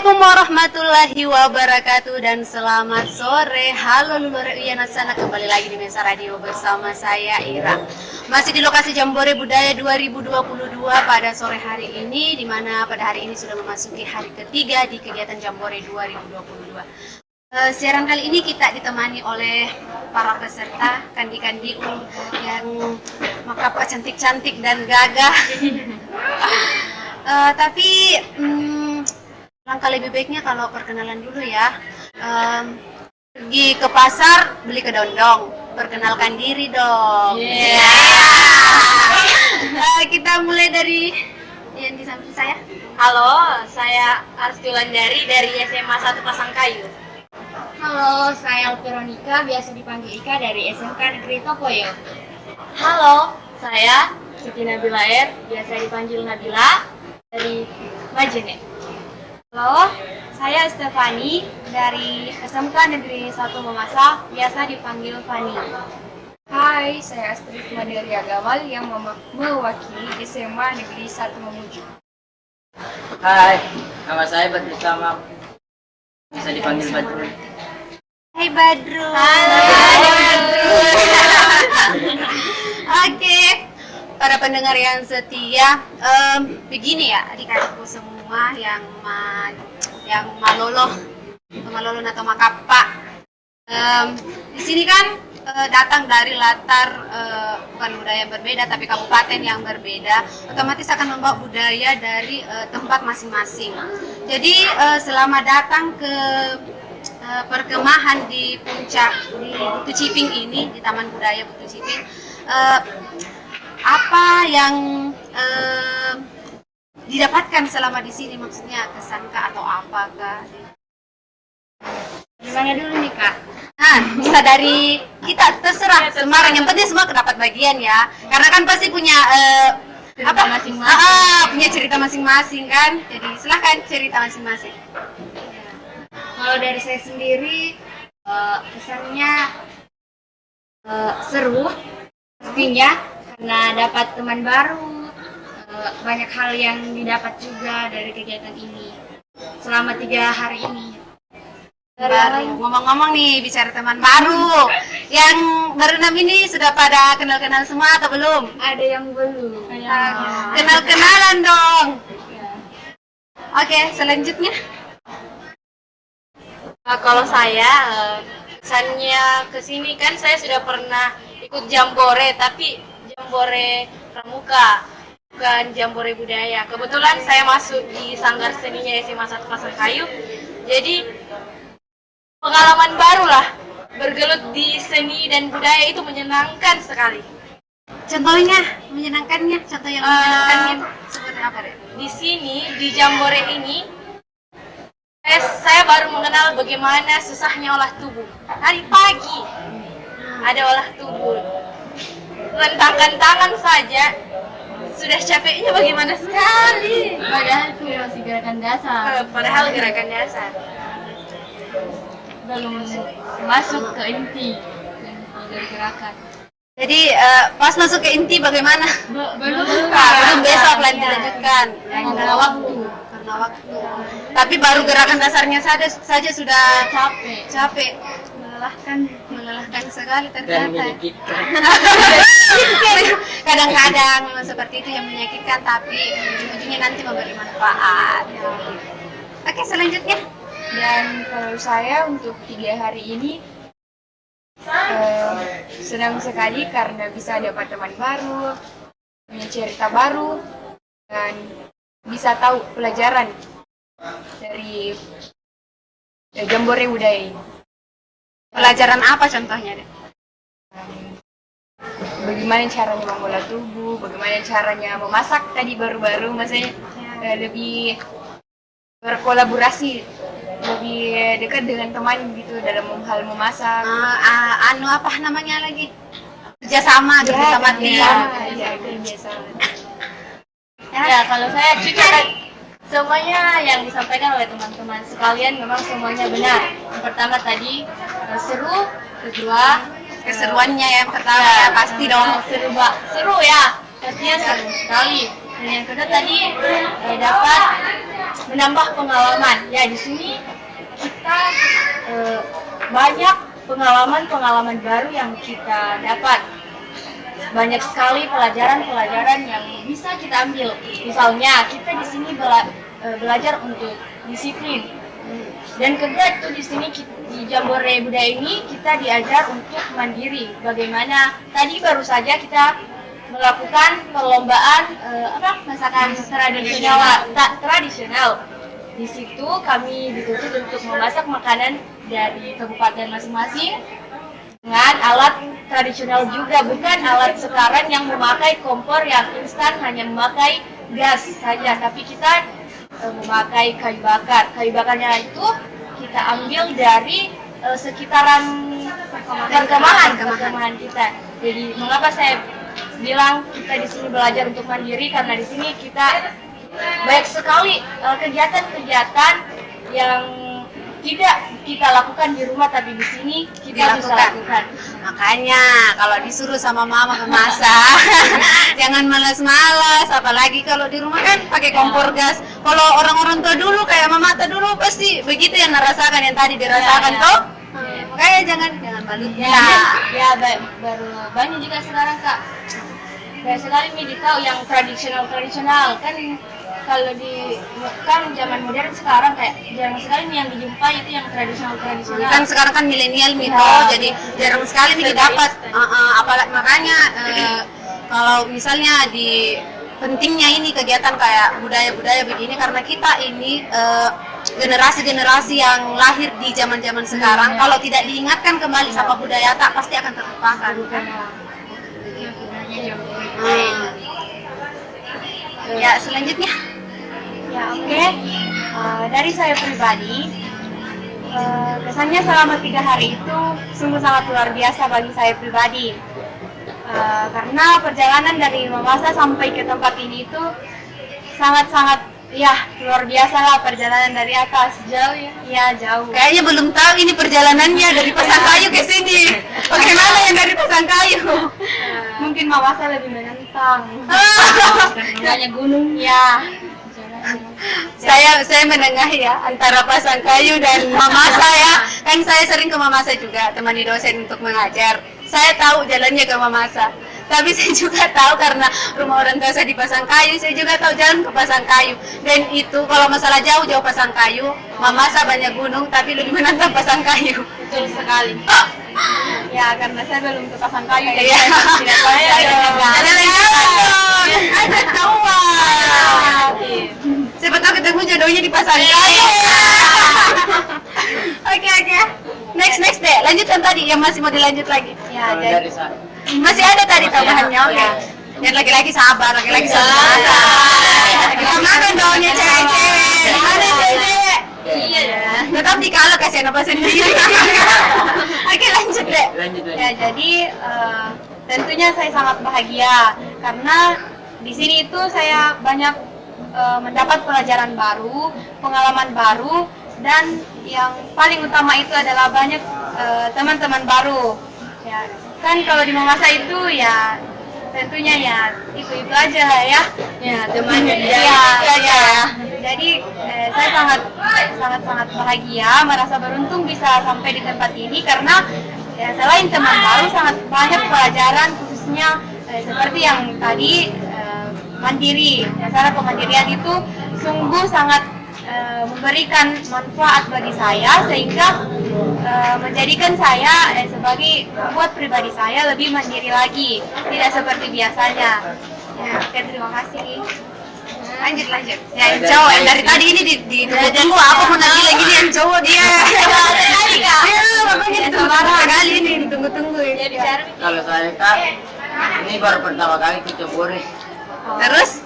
Assalamualaikum warahmatullahi wabarakatuh dan selamat sore. Halo Lulure Uyana Sana, kembali lagi di Mesa Radio bersama saya Ira. Masih di lokasi Jambore Budaya 2022 pada sore hari ini, di mana pada hari ini sudah memasuki hari ketiga di kegiatan Jambore 2022. Siaran kali ini kita ditemani oleh para peserta kandi-kandi yang makeup cantik-cantik dan gagah. Tapi langkah lebih baiknya kalau perkenalan dulu ya. Pergi ke pasar beli kedondong, perkenalkan diri dong. Kita mulai dari yang di samping saya. Halo, saya Arsti Wulandari dari SMA 1 Pasangkayu. Halo, saya Veronica, biasa dipanggil Ika dari SMK Negeri Tokoyo. Halo, saya Siti Nabila R, biasa dipanggil Nabila dari Majene. Halo, saya Stefani dari SMK Negeri 1 Mamasa, biasa dipanggil Fani. Hai, saya Astrid Madari Agamal yang mewakili SMA Negeri 1 Mamuju. Hai, nama saya Badrul Tama, bisa dipanggil Badrul. Hai Badrul. Oke, para pendengar yang setia, begini ya adik-adikku semua yang malolo atau makapa. Di sini kan datang dari latar bukan budaya yang berbeda tapi kabupaten yang berbeda, otomatis akan membawa budaya dari tempat masing-masing. Jadi selama datang ke perkemahan di puncak di Butu Ciping ini, di Taman Budaya Butu Ciping, apa yang didapatkan selama di sini, maksudnya kesankah atau apakah? Gimana dulu nih Kak? Bisa dari kita, terserah Semarang, yang penting semua dapat bagian ya, karena kan pasti punya Cerita masing-masing. punya cerita masing-masing kan, jadi silahkan cerita masing-masing. Kalau dari saya sendiri, kesannya seru pastinya, karena dapat teman baru, banyak hal yang didapat juga dari kegiatan ini selama 3 hari ini. Baru ngomong-ngomong nih, bicara teman baru, yang baru 6 ini sudah pada kenal-kenal semua atau belum? Ada yang belum. Kenal-kenalan dong. Oke, selanjutnya. Kalau saya, kesannya kesini kan saya sudah pernah ikut Jambore, tapi Jambore Pramuka, bukan Jambore Budaya. Kebetulan saya masuk di Sanggar Seninya SMA 1 Pasangkayu, jadi pengalaman baru lah, bergelut di seni dan budaya itu menyenangkan sekali. Contohnya menyenangkannya, contoh yang menyenangkannya seperti apa deh? Di sini, di Jambore ini, saya baru mengenal bagaimana susahnya olah tubuh. Hari pagi ada olah tubuh, rentangkan tangan saja sudah capeknya bagaimana sekali. Padahal itu masih gerakan dasar. Padahal gerakan dasar. Belum masuk ke inti dari gerakan. Jadi pas masuk ke inti bagaimana? Belum Belum, besok lain dilanjutkan. Karena waktu. Karena waktu. Tapi baru gerakan dasarnya saja sudah capek, melelahkan sekali Dan ternyata. menyakitkan. Kadang-kadang memang seperti itu yang menyakitkan, tapi ujung-ujungnya nanti memberi manfaat. Oke, selanjutnya. Dan kalau saya untuk 3 hari ini senang sekali karena bisa dapat teman baru, punya cerita baru, dan bisa tahu pelajaran dari Jambore Budaya ini. Pelajaran apa contohnya deh? Bagaimana caranya mengolah tubuh, bagaimana caranya memasak tadi baru-baru, maksudnya lebih berkolaborasi, lebih dekat dengan teman gitu dalam hal memasak. Apa namanya lagi? Kerjasama tim. Kerjasama. Ya, kalau saya juga semuanya yang disampaikan oleh teman-teman sekalian memang semuanya benar. Yang pertama tadi seru, kedua Keseruannya yang pertama ya pasti dong. seru ya, pastinya seru sekali. Dan yang kedua tadi dapat menambah pengalaman. Ya, di sini kita banyak pengalaman-pengalaman baru yang kita dapat. Banyak sekali pelajaran-pelajaran yang bisa kita ambil. Misalnya, kita di sini belajar untuk disiplin. Dan kedua itu di sini di Jambore Budaya ini kita diajar untuk mandiri. Bagaimana tadi baru saja kita melakukan perlombaan masakan tradisional. Di situ kami dituntut untuk memasak makanan dari kabupaten masing-masing dengan alat tradisional juga, bukan alat sekarang yang memakai kompor yang instan hanya memakai gas saja, tapi kita memakai kayu bakar. Kayu bakarnya itu kita ambil dari sekitaran perkemahan kita. Jadi mengapa saya bilang kita di sini belajar untuk mandiri, karena di sini kita banyak sekali kegiatan-kegiatan yang tidak kita lakukan di rumah, tapi di sini kita bisa lakukan. Makanya kalau disuruh sama mama memasak, jangan malas-malas. Apalagi kalau di rumah kan pakai kompor gas. Kalau orang-orang tua dulu kayak mama tua dulu pasti begitu yang merasakan yang tadi dirasakan toh. Makanya jangan malu. Ya, baru banyak juga sekarang Kak. Banyak sekali milih tahu yang tradisional kan. Kalau kan zaman modern sekarang kayak jarang sekali nih yang dijumpai itu yang tradisional. Kan sekarang kan milenial jadi jarang sekali nih dapat. Apalagi makanya kalau misalnya di pentingnya ini kegiatan kayak budaya-budaya begini, karena kita ini generasi-generasi yang lahir di zaman-zaman sekarang, kalau tidak diingatkan kembali sama budaya tak pasti akan terlupakan. Ya, selanjutnya. Ya, oke. Dari saya pribadi, kesannya selama 3 hari itu sungguh sangat luar biasa bagi saya pribadi. Karena perjalanan dari Mamasa sampai ke tempat ini itu sangat-sangat luar biasa lah, perjalanan dari atas. Jauh ya? Iya, jauh. Kayaknya belum tahu ini perjalanannya dari Pasangkayu ke sini. Bagaimana yang dari Pasangkayu? Mungkin Mamasa lebih menantang. Banyak gunung. Ya. Saya menengah ya antara Pasangkayu dan Mamasa ya. Kan saya sering ke Mamasa juga, temani dosen untuk mengajar. Saya tahu jalannya ke Mamasa. Tapi saya juga tahu karena rumah orang tua saya di Pasangkayu, saya juga tahu jalan ke Pasangkayu. Dan itu kalau masalah jauh Pasangkayu, Mamasa banyak gunung tapi lebih menantang Pasangkayu. Betul sekali. Ya, karena saya belum ke Pasangkayu, jadi Iya. saya tidak tahu Ada kawan. Siapa tahu ketemu jodohnya di Pasangkayu. Oke. Next deh. Lanjutkan tadi yang masih mau dilanjut lagi. Ya, Kalau jadi dari saya, Masih ada tadi tambahannya. Oke. Dan laki-laki sabar. Kita makan dong ya cewek-cewek. Mana cewek? iya. Tetap dikalah kasih apa sendiri. Oke, lanjut deh. lanjut. Ya, jadi tentunya saya sangat bahagia karena di sini itu saya banyak mendapat pelajaran baru, pengalaman baru, dan yang paling utama itu adalah banyak teman-teman baru. Ya, kan kalau di Mamasa itu ya tentunya ya itu aja ya. Ya, temannya Ya. ya. Jadi saya sangat bahagia, merasa beruntung bisa sampai di tempat ini karena ya, selain teman baru sangat banyak pelajaran khususnya seperti yang tadi mandiri. Cara kemandirian itu sungguh sangat memberikan manfaat bagi saya sehingga menjadikan saya sebagai buat pribadi saya lebih mandiri lagi, tidak seperti biasanya. Ya, oke, terima kasih. Lanjut. Yang cowok yang dari tadi ini ditunggu aku mau nagih lagi nih yang cowok dia. Tadi, Kak. Iya, makanya ditunggu kali ini ditunggu ya. Kalau saya Kak, ini baru pertama kali ke Jambore. Terus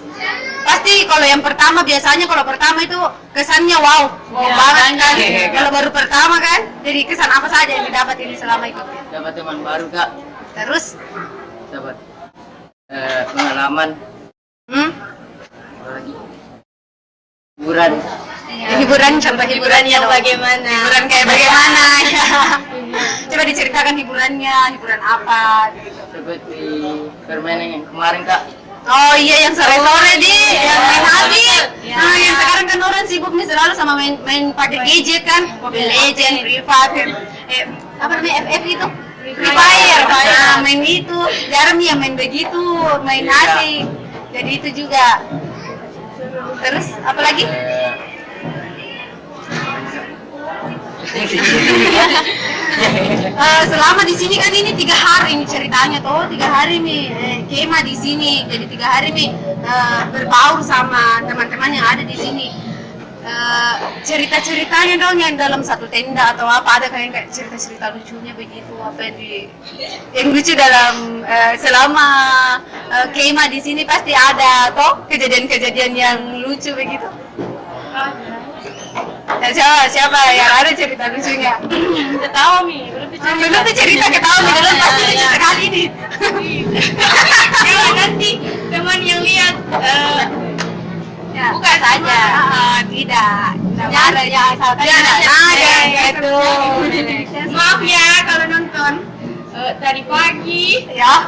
pasti kalau yang pertama biasanya kalau pertama itu kesannya wow Ya, banget kan. iya. Kalau baru pertama kan, jadi kesan apa saja yang didapat ini selama ikut? Dapat teman baru Kak, Terus, dapat pengalaman, apa lagi? Hiburan. hiburan contoh hiburannya dong. bagaimana? Hiburan kayak bagaimana ya? Coba diceritakan hiburannya, hiburan apa gitu. Seperti permainan yang kemarin Kak, Oh iya, yang sore-sore di yang main hati. Ya. Nah, yang sekarang kan orang sibuk nih selalu sama main pakai gadget kan, Mobile Legend, Free Fire, apa namanya FF itu? Free Fire. Nah, main itu, jarang yang main begitu, main asik. Jadi itu juga. Terus apa lagi? Selama di sini kan ini 3 hari nih ceritanya tuh, 3 hari nih kema di sini, jadi 3 hari nih berbaur sama teman-teman yang ada di sini. Cerita-ceritanya dong yang dalam satu tenda atau apa, ada kayak cerita-cerita lucunya begitu, apa yang lucu dalam selama kema di sini pasti ada toh kejadian-kejadian yang lucu begitu. Siapa yang ada cerita lucunya? Ketawa Mi, Belum tuh cerita ketawa di dalam pasti lucu sekali ini. Jangan nanti teman yang lihat Bukan saja, tidak marah ya, asalkan ada gitu. maaf ya kalau nonton tadi pagi Ya,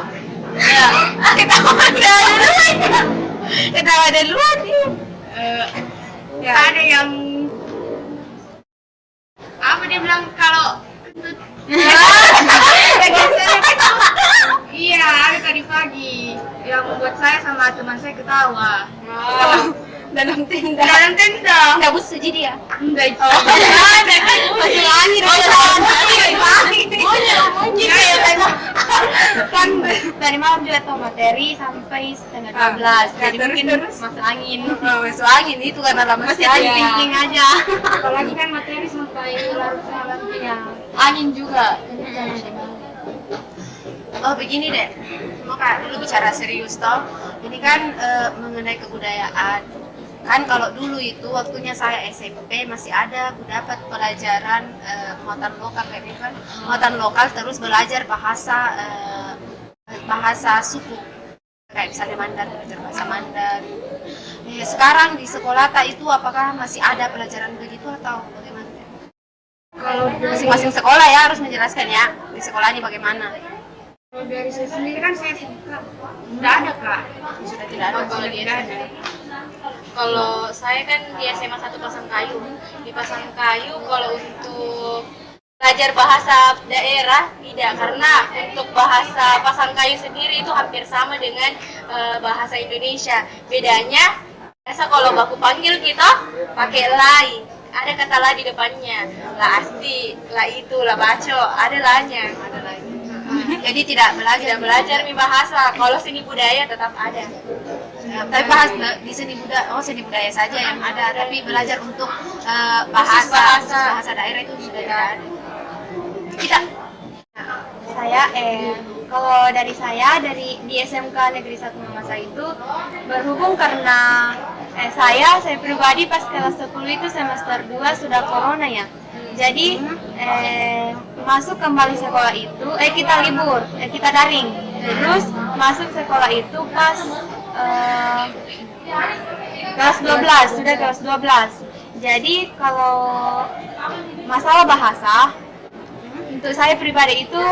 ketawa duluan nih. ada yang apa dia bilang kalau iya ada tadi pagi yang membuat saya sama teman saya ketawa Dalam tenda. Nggak bisa jadi ya? enggak Masih angin. Kan dari malam juga tahu materi sampai setengah 12. Jadi terus, mungkin terus? masuk angin. Masuk angin itu karena lama Masih sekali. thinking aja. apalagi kan materi sampai larut malam Ya. angin juga Oh begini deh, mau Kak dulu bicara serius toh. Ini kan mengenai kebudayaan. Kan kalau dulu itu waktunya saya SMP masih ada, aku dapat pelajaran muatan lokal kayak gitu kan, muatan lokal terus belajar bahasa suku kayak misalnya Mandar, belajar bahasa Mandar. Sekarang di sekolah itu apakah masih ada pelajaran begitu atau bagaimana? kalau Masing-masing sekolah ya harus menjelaskan ya di sekolahnya bagaimana. dari saya sendiri kan saya suka nggak ada kak Sudah tidak ada. kalau di SMA. Kalau saya kan di SMA 1 Pasangkayu. Di Pasangkayu kalau untuk belajar bahasa daerah tidak, karena untuk bahasa Pasangkayu sendiri itu hampir sama dengan bahasa Indonesia. Bedanya biasa kalau baku panggil kita pakai lai, ada kata la di depannya, la asti, la itu, la baco, ada lanya. Jadi tidak belajar Belajar bahasa. Kalau seni budaya tetap ada. tapi bahas di seni budaya saja yang ada, tapi belajar untuk bahasa daerah itu sudah tidak ada. Kita Saya kalau dari saya di SMK Negeri 1 Mamasa itu berhubung karena saya pribadi pas kelas 10 itu semester 2 sudah corona ya. Jadi masuk kembali sekolah itu kita libur, kita daring. Terus masuk sekolah itu pas kelas 12, sudah kelas 12. Jadi kalau masalah bahasa untuk saya pribadi itu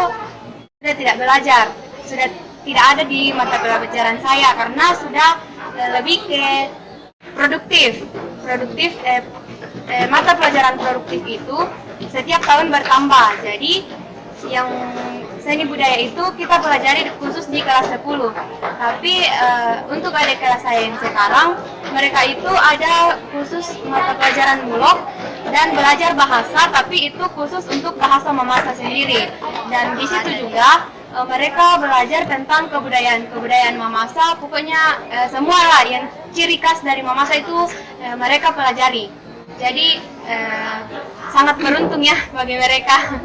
sudah tidak belajar, sudah tidak ada di mata pelajaran saya karena sudah lebih ke produktif. Mata pelajaran produktif itu setiap tahun bertambah. Jadi yang seni budaya itu kita pelajari khusus di kelas 10. Tapi untuk adik kelas saya yang sekarang, mereka itu ada khusus mata pelajaran mulok dan belajar bahasa, tapi itu khusus untuk bahasa Mamasa sendiri. Dan di situ juga mereka belajar tentang kebudayaan Mamasa. Pokoknya semua lah yang ciri khas dari Mamasa itu mereka pelajari. Jadi sangat beruntung ya bagi mereka.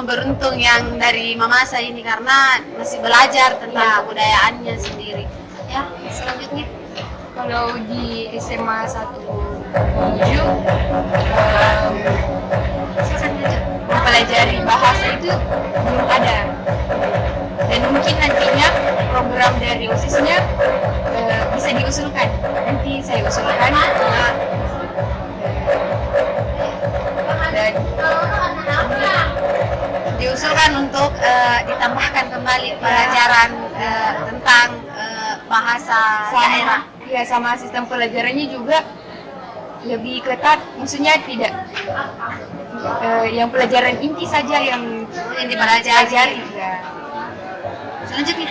beruntung yang dari Mamasa ini karena masih belajar tentang kebudayaannya sendiri. Ya, selanjutnya. Kalau di SMA 1 mempelajari bahasa itu belum ada, dan mungkin nantinya program dari OSIS-nya bisa diusulkan. Nanti saya usulkan dan diusulkan untuk ditambahkan kembali pelajaran tentang bahasa daerah. Ya, sama sistem pelajarannya juga lebih ketat, maksudnya tidak yang pelajaran inti saja yang dipelajari. Ya. Selanjutnya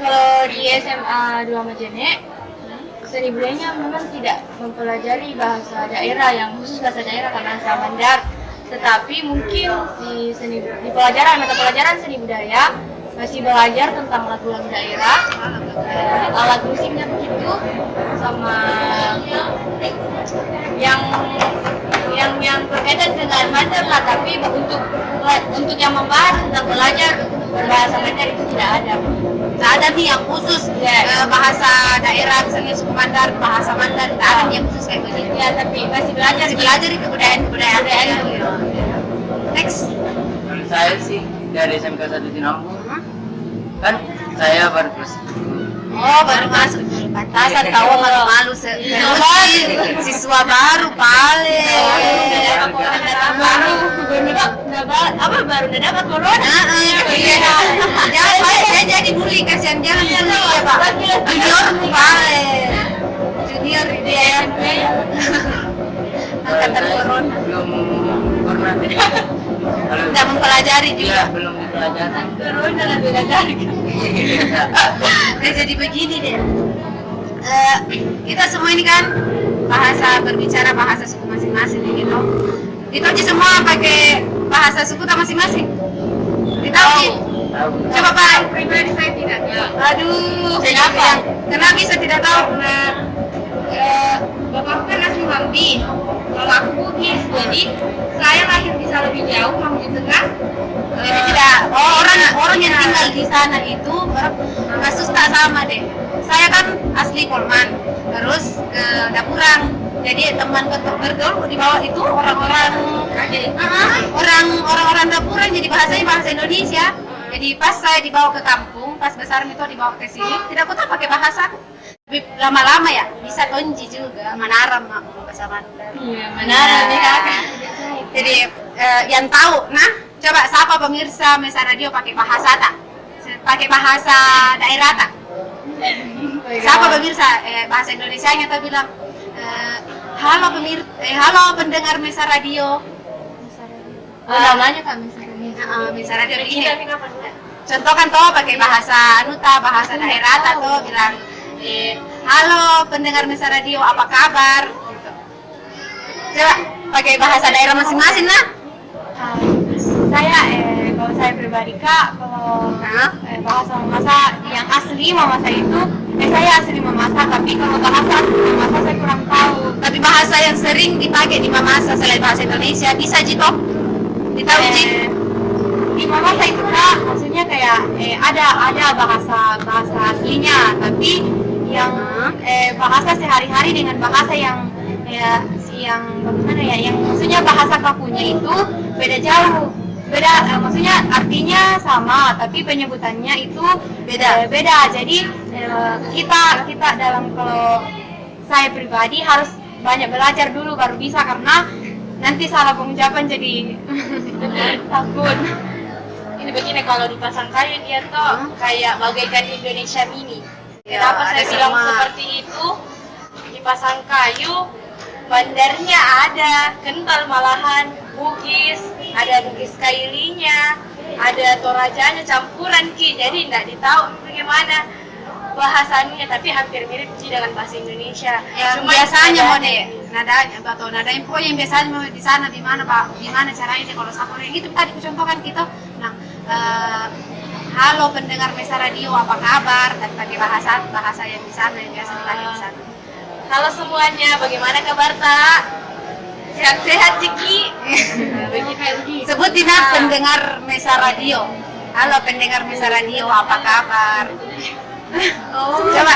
Kalau di SMA 2 Majene, seni budayanya memang tidak mempelajari bahasa daerah yang khusus bahasa daerah karena bahasa Mandar, tetapi mungkin di mata pelajaran seni budaya masih belajar tentang lagu-lagu daerah, alat musiknya begitu, sama yang berkaitan dengan Mandar lah, tapi untuk yang membahas tentang belajar berbahasa Mandar itu tidak ada. nggak ada nih yang khusus bahasa daerah, misalnya suku Mandar, bahasa Mandar, nggak ada nih yang khusus kayak begitu. Ya, tapi masih belajar Itu kebudayaan. Next. Menurut saya sih dari SMK 1 Tinambung kan saya baru kelas Oh, baru masuk. Pantasan tahu malu-malu siswa baru paling. Baru dapat corona. Jangan saya jadi bully, kasihan jangan bully ya Pak. Junior paling. Junior dia. Angkatan corona. belum pernah kalau Tidak mempelajari juga. belum dipelajari. Corona lebih belajar. Nah, jadi begini deh. Kita semua ini kan berbicara bahasa suku masing-masing gitu. Kita semua pakai bahasa suku kita masing-masing. Kita coba Pak. Pribadi saya tidak. Aduh, kenapa bisa tidak tahu? Bapakku kan asli Mambi, kalau aku Bugis, jadi saya lahir di sana lebih jauh, Mambi Tengah. Jadi tidak orang yang tinggal di sana itu kasus tak sama deh. Saya kan asli Polman, terus ke Dapurang. Jadi teman bergaul di bawah itu orang-orang Dapurang, jadi bahasanya bahasa Indonesia. Jadi pas saya dibawa ke kampung, pas besar itu dibawa ke sini, tidak aku tahu pakai bahasa. Tapi lama-lama ya bisa tonji juga, Manaram bahasa Mandar. Iya, Manaram nih kakak. Jadi yang tahu, nah coba sapa pemirsa Mesa Radio pakai bahasa tak? Pakai bahasa daerah tak? Sapa pemirsa bahasa Indonesianya kita bilang halo pendengar Mesa Radio. Namanya Kak Mesa. Mesa Radio begini. Contoh kan toh pakai bahasa bahasa daerah atau bilang halo pendengar Mesa Radio, apa kabar? Gitu. Coba pakai bahasa daerah masing-masing lah. Kalau saya pribadi Kak, kalau bahasa Mamasa yang asli Mamasa itu, saya asli Mamasa, tapi kalau bahasa asli Mamasa saya kurang tahu. Tapi bahasa yang sering dipakai di Mamasa selain bahasa Indonesia bisa Jito? Ditahu Ji? Di Mamasa itu Kak, maksudnya kayak ada bahasa aslinya, tapi yang bahasa sehari-hari dengan bahasa yang bagaimana ya, yang maksudnya bahasa kakunya itu beda jauh. Maksudnya artinya sama tapi penyebutannya itu beda. Jadi kita dalam, kalau saya pribadi harus banyak belajar dulu baru bisa, karena nanti salah pengucapan jadi takut. Ini begini, kalau dipasang kayu dia tuh kayak bagaikan Indonesia mini. Kenapa saya bilang seperti itu? Dipasang kayu, bandarnya ada, kental malahan, Bugis, ada Bugis Kailinya, ada Torajanya, campuran Ki, jadi tidak ditahu bagaimana bahasanya, tapi hampir mirip Ki dengan bahasa Indonesia. Yang biasanya mau deh nadanya atau nada info yang biasanya mau di sana di mana caranya deh, kalau satu yang itu tadi kucontohkan kita. Nah, halo pendengar Mesa Radio, apa kabar? Dan pakai bahasa yang di sana yang biasa dipakai di sana. Halo semuanya, bagaimana kabar tak? Sehat-sehat Ciki. Sebutin pendengar Mesa Radio. Halo pendengar Mesa Radio, apa kabar? Coba.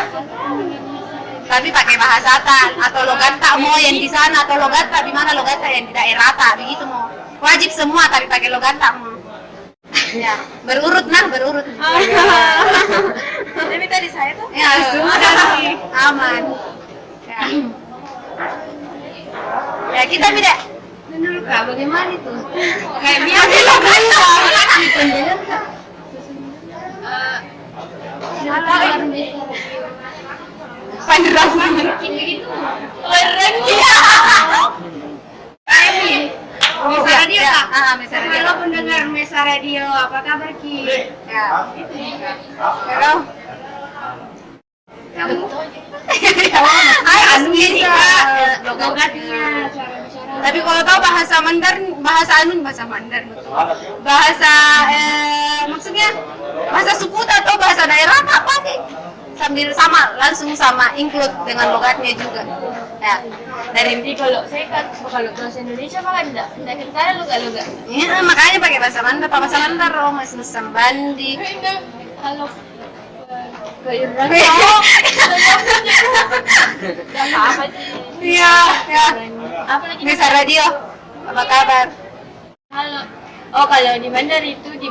Tapi pakai bahasa tak atau logata mau yang di sana, atau logata di mana, logata yang di daerah tak, begitu mau. Wajib semua tapi pakai logata mau. Ya, berurut. Tapi tadi saya tuh Ya, sudah sih. Aman. Ya kita beda. Dulu Kak, bagaimana itu? Kayak biasa Panderang. Mesa Radio Kak? Mesa Radio. Halo pendengar Mesa Radio, apa kabar Ki? Ya. Halo. Ayo asli Kak. Logatnya, cara bicara. Tapi kalau tahu bahasa Mandarin, bahasa maksudnya bahasa suku atau bahasa daerah apa pakai sambil langsung sama include dengan logatnya juga. Ya. Dari Jadi kalau saya kan kalau bahasa Indonesia malah tidak kenal logat-logat. ya, makanya pakai bahasa Mandar, Mas Sambandi. Halo. Apa sih? Iya, ya. Apa lagi? Mesa Radio. Apa kabar? Halo. Oh kalau di Mandar itu di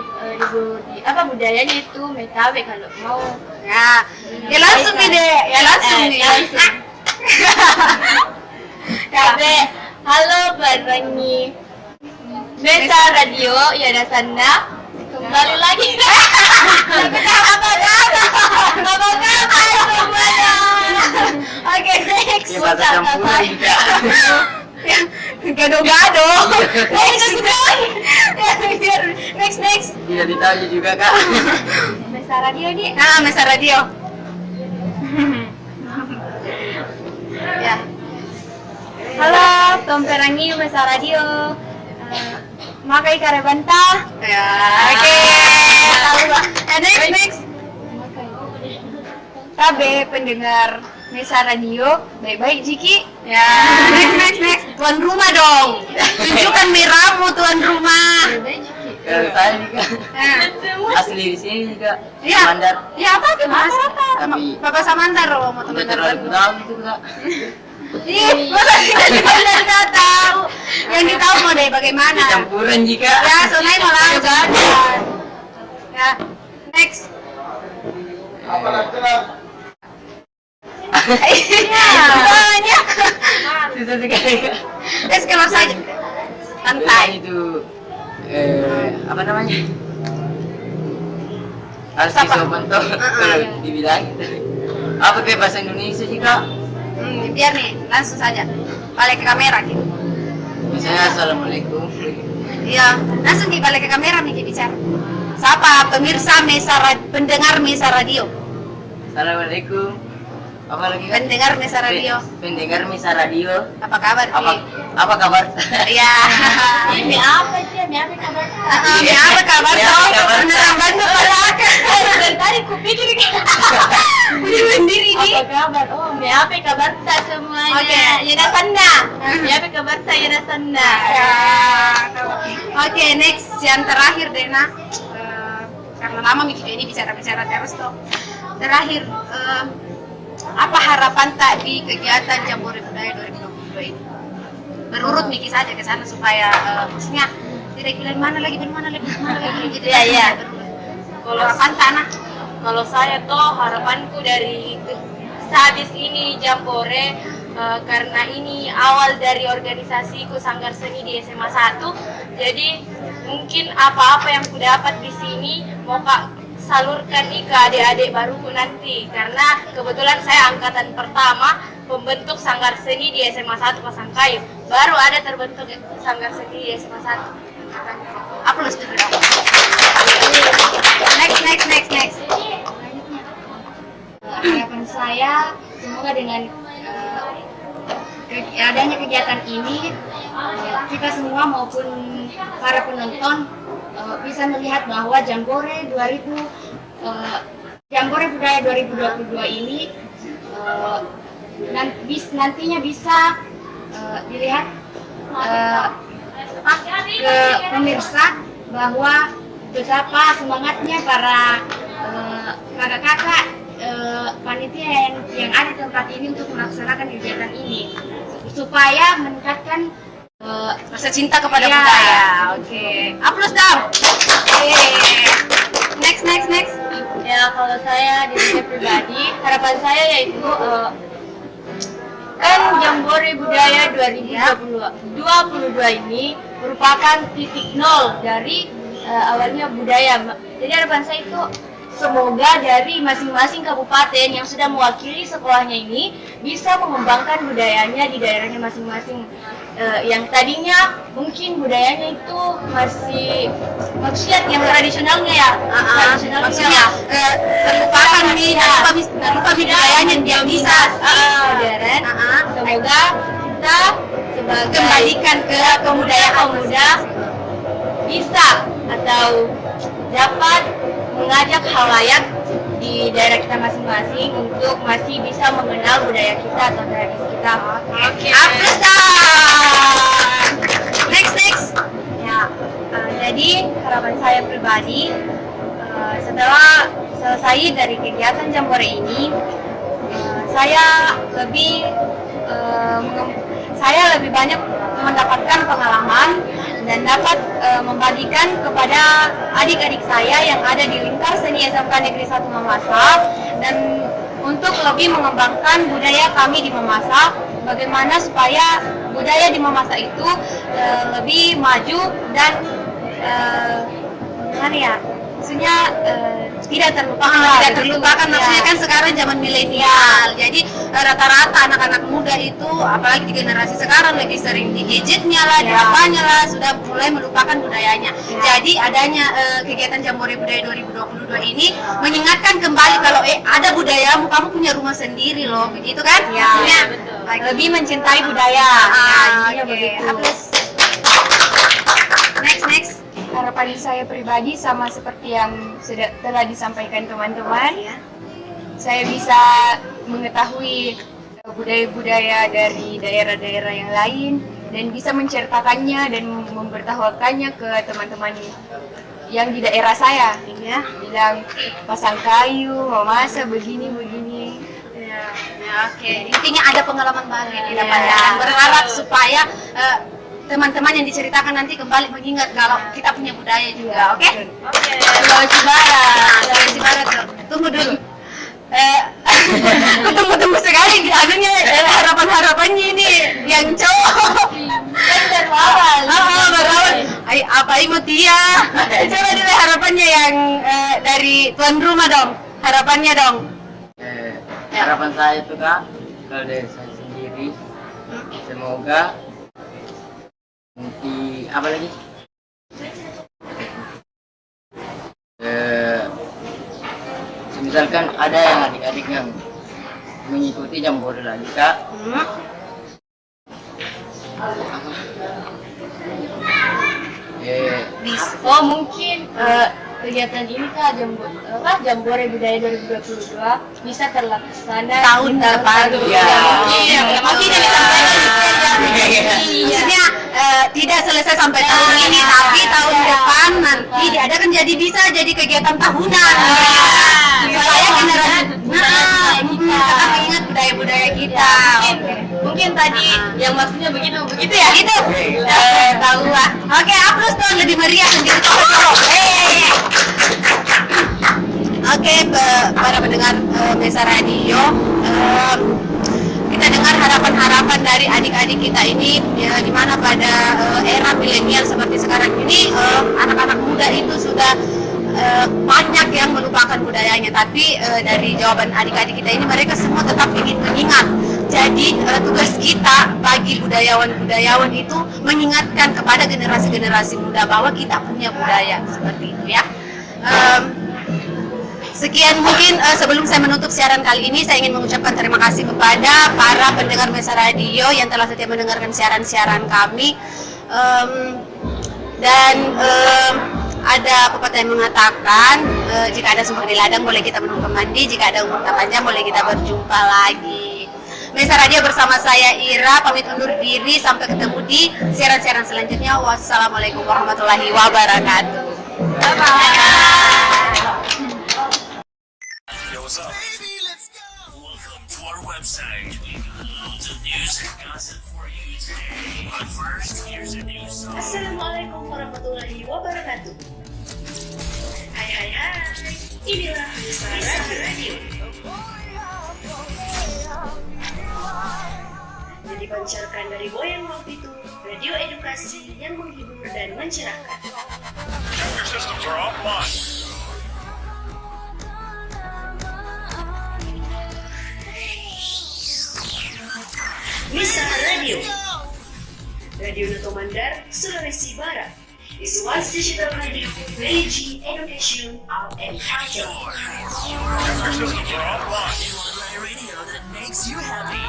apa budayanya itu metawe kalau mau. Ya. Ya langsung nih deh. Ya langsung nih. Kabe. Halo barengi Mesa Radio ya dasanda kembali lagi. Apa kabar semuanya? Oke, next. Ya, bahasa campuran juga. Gado-gado. Next. Tidak ditanya juga Kak. Mesa Radio di. Mesa Radio. Ya. Halo, Tomperangi Mesa Radio. Makai karebanta. Ya. Oke. Next. Kabe pendengar Mesa Radio, baik-baik Jiki. Ya. Next. Tuan rumah dong. Tunjukkan meramu tuan rumah. Kalau saya juga Nah. asli di sini juga Iya. Mandar. Ya apa tuh Mas? Tapi- Bapak Samandar loh, mau Udah teman terlalu tahu gitu Kak. Ih, masa kita tidak tahu. Yang ditahu mau dari bagaimana? Campuran jika. Ya, soalnya mau langsung. Ya, next. Iya, banyak. Susah sekali Kak. Next kalau saja. Santai. Itu apa namanya? Harus Siapa? disopan tuh kalau dibilang gitu. Apa kayak bahasa Indonesia sih Kak? Biar nih, langsung saja. Balik ke kamera gitu. Misalnya Assalamualaikum. Iya, langsung balik ke kamera nih bicara. Sapa pemirsa pendengar Mesa Radio. Assalamualaikum. Apa lagi Kak? Pendengar Mesa Radio. Pendengar Mesa Radio. Apa kabar, Ki? Apa kabar? Iya. Ini apa sih? Ini apa kabar? Ini apa kabar Ini dong? apa kabar? Beneran bantu belakang. Dari tadi kupikir Udah sendiri nih. apa kabar? Oh, ini apa kabar tak semuanya? Oke. Ya dasanda. Ini apa kabar tak ya dasanda? Ya. Oke, next yang terakhir Dena. Karena lama Miki ini bicara-bicara terus tuh. Terakhir, apa harapan tak di kegiatan Jambore Budaya 2022 ini? Berurut Miki saja ke sana supaya maksudnya tidak bilang mana lagi gitu. Iya. Kalau harapan tak nah? Kalau saya toh harapanku dari sehabis ini Jambore karena ini awal dari organisasiku Sanggar Seni di SMA 1. Jadi mungkin apa-apa yang ku dapat di sini mau Kak salurkan nih ke adik-adik baruku nanti, karena kebetulan saya angkatan pertama pembentuk Sanggar Seni di SMA 1 Pasangkayu. Baru ada terbentuk Sanggar Seni di SMA 1. Aplaus dulu dong. Next. Harapan saya semoga dengan adanya kegiatan ini kita semua maupun para penonton bisa melihat bahwa Jambore Budaya 2022 ini nantinya bisa dilihat ke pemirsa bahwa betapa semangatnya para kakak-kakak panitia yang ada di tempat ini untuk melaksanakan kegiatan ini supaya meningkatkan Rasa cinta kepada Ya. budaya. Oke. Aplaus dong. Next. ya. Kalau saya di saya pribadi harapan saya yaitu kan Jambore Budaya 2022 ini merupakan titik nol dari awalnya budaya. Jadi harapan saya itu Semoga dari masing-masing kabupaten yang sudah mewakili sekolahnya ini bisa mengembangkan budayanya di daerahnya masing-masing. Yang tadinya mungkin budayanya itu masih maksudnya yang tradisionalnya ya, maksudnya terlupakan nih, lupa budayanya dia bisa modern. Semoga kita sebagai kembalikan ke pemuda bisa atau dapat mengajak halayak di daerah kita masing-masing untuk masih bisa mengenal budaya kita atau tradisi kita. Oke. Aplaus dong. Next. Ya, jadi harapan saya pribadi setelah selesai dari kegiatan Jambore ini, saya lebih banyak mendapatkan pengalaman dan dapat membagikan kepada adik-adik saya yang ada di lingkar seni SMK Negeri 1 Mamasa, dan untuk lebih mengembangkan budaya kami di Mamasa, bagaimana supaya budaya di Mamasa itu lebih maju dan maksudnya tidak terlupakan. Maksudnya kan sekarang zaman milenial, jadi rata-rata anak-anak muda itu apalagi di generasi sekarang lebih sering di gadgetnya lah, di apanya lah, sudah mulai melupakan budayanya. Jadi adanya kegiatan Jambore Budaya 2022 ini mengingatkan kembali kalau ada budayamu, kamu punya rumah sendiri loh, begitu kan? Ya, betul. Lebih mencintai budaya. Begitu. Next. Harapan saya pribadi sama seperti yang telah disampaikan teman-teman. Saya bisa mengetahui budaya-budaya dari daerah-daerah yang lain dan bisa menceritakannya dan memberitahukannya ke teman-teman yang di daerah saya. Bilang pasang kayu, memasak begini. Oke. Intinya ada pengalaman baru yang didapatkan. Berharap supaya teman-teman yang diceritakan nanti kembali mengingat kalau kita punya budaya juga, oke? Sulawesi Barat. Tunggu dulu. Tunggu sekali harapannya ini yang cowok. Berawal. Apa Imutia? Coba dulu harapannya yang dari tuan rumah dong. Harapannya dong. Harapan saya itu Kak, kalau dari saya sendiri, semoga nanti apa lagi? Misalkan ada yang adik-adik yang mengikuti Jambore lagi Kak. Oh mungkin kegiatan ini Kak, Jambore Budaya 2022 bisa terlaksana Tahun depan. Mungkin maksudnya tidak selesai sampai tahun ini, tapi tahun depan nanti diadakan jadi bisa jadi kegiatan tahunan. Supaya generasi tetap ingat budaya-budaya kita. Mungkin tadi yang maksudnya begitu ya? Gitu. Tahu lah. Oke, aplaus dong, lebih meriah sendiri cowok. Oke, para pendengar Mesa Radio, kita dengar harapan-harapan dari adik-adik kita ini, ya, di mana pada era milenial seperti sekarang ini anak-anak muda itu sudah banyak yang melupakan budayanya, tapi dari jawaban adik-adik kita ini mereka semua tetap ingin mengingat. Jadi tugas kita bagi budayawan itu mengingatkan kepada generasi-generasi muda bahwa kita punya budaya seperti itu ya. Sekian mungkin sebelum saya menutup siaran kali ini, saya ingin mengucapkan terima kasih kepada para pendengar Mesa Radio yang telah setia mendengarkan siaran-siaran kami. Ada pepatah yang mengatakan jika ada sumber di ladang boleh kita menumpang mandi, jika ada umur tak panjang boleh kita berjumpa lagi. Mesa Radio bersama saya Ira pamit undur diri, sampai ketemu di siaran-siaran selanjutnya. Wassalamualaikum warahmatullahi wabarakatuh. Bye bye. What's up? Baby, let's go. Welcome to our website. We got loads of news and gossip for you today. But first, here's a news song. Assalamualaikum warahmatullahi wabarakatuh. Hai. Inilah Mesa Radio. Yang dipancarkan dari Boyang waktu itu, radio edukasi yang menghibur dan mencerahkan. Your systems are offline. Radio. Radio Noto Mandar, Sulawesi Barat is one digital radio, Religi, Education, Art and Culture. Online radio that makes you happy.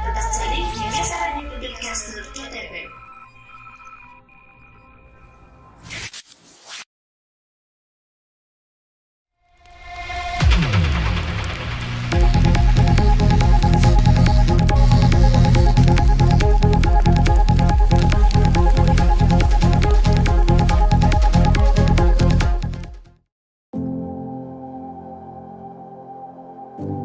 Tetap saling di Mesa Radio Podcast.fm. Thank